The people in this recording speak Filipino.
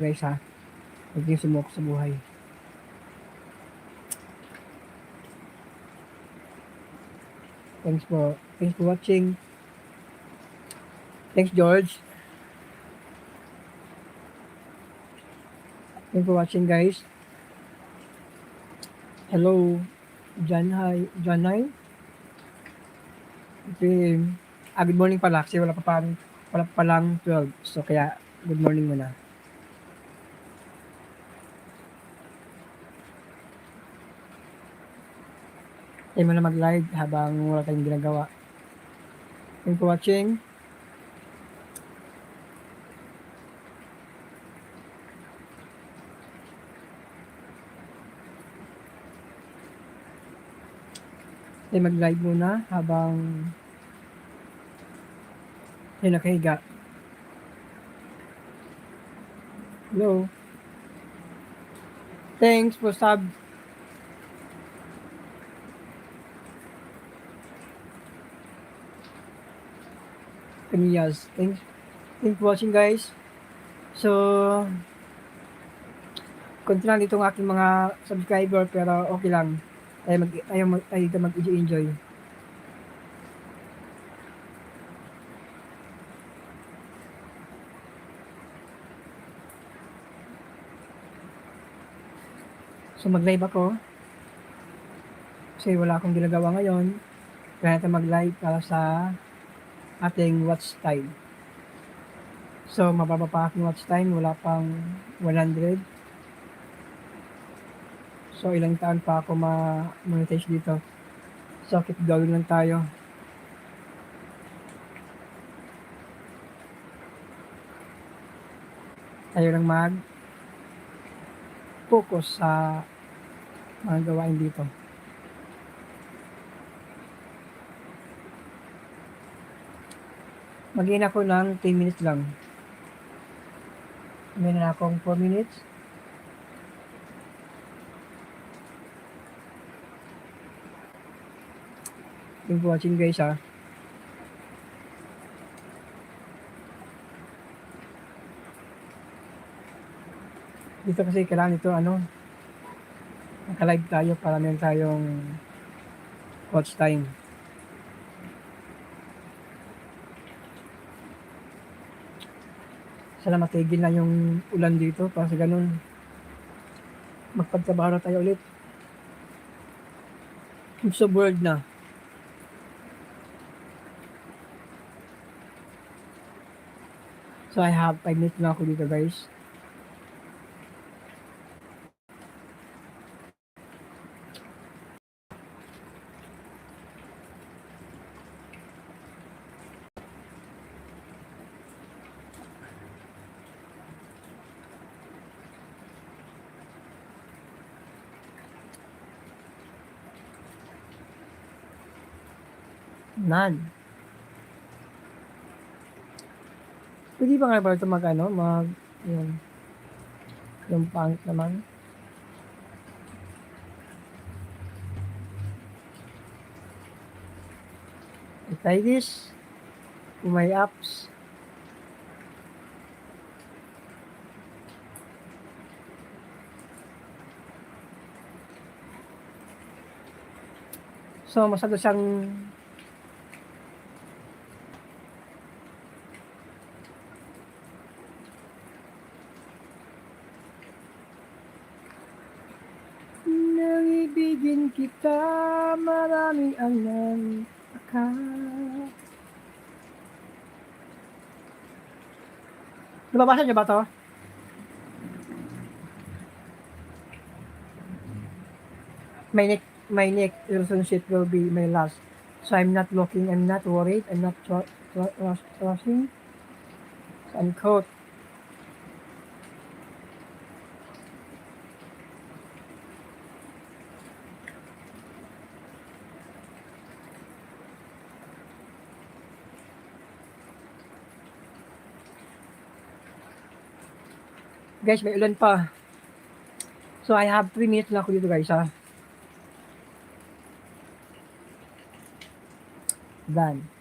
guys ha. Huwag niyo sumuko sa buhay. Thanks for watching. Thanks George. Thanks for watching guys. Hello. John Hi. Okay. Good morning pala kasi wala pa lang 12. So kaya good morning muna. Tayo mo na mag-live habang wala tayong ginagawa. Thanks for watching. Tayo mag-live muna habang tayo nakahiga. Hello. Thanks for sub. Kaniyas. Thanks for watching guys. So, konti lang dito ng aking mga subscriber pero okay lang. Tayo dito mag-enjoy. So, mag-live ako. Kasi wala akong ginagawa ngayon. Kaya natin mag-live para sa ating watch time. So, mababa pa aking watch time. Wala pang 100. So, ilang taon pa ako ma-monetize dito. So, keep going lang tayo. Tayo lang mag-focus sa mga gawain dito. Mag-in ako ng 10 minutes lang. Meron na akong 4 minutes. Thank you for watching guys ha. Dito kasi kailangan ito naka-live tayo para meron tayong watch time. Sana matigil na yung ulan dito para sa ganun magpagtrabaho tayo ulit. It's a world na. So I have 5 minutes na ako dito guys. None. Pwede ba nga ba ito yung pangit naman. I try this to my apps. So, masyado siyang ibigin kita, marami ang nag-akala. Nababasa niyo ba to? My next relationship will be my last. So I'm not looking, I'm not worried, I'm not rushing. Unquote. Guys, may ulan pa. So I have 3 minutes lang ako dito guys ha. Done.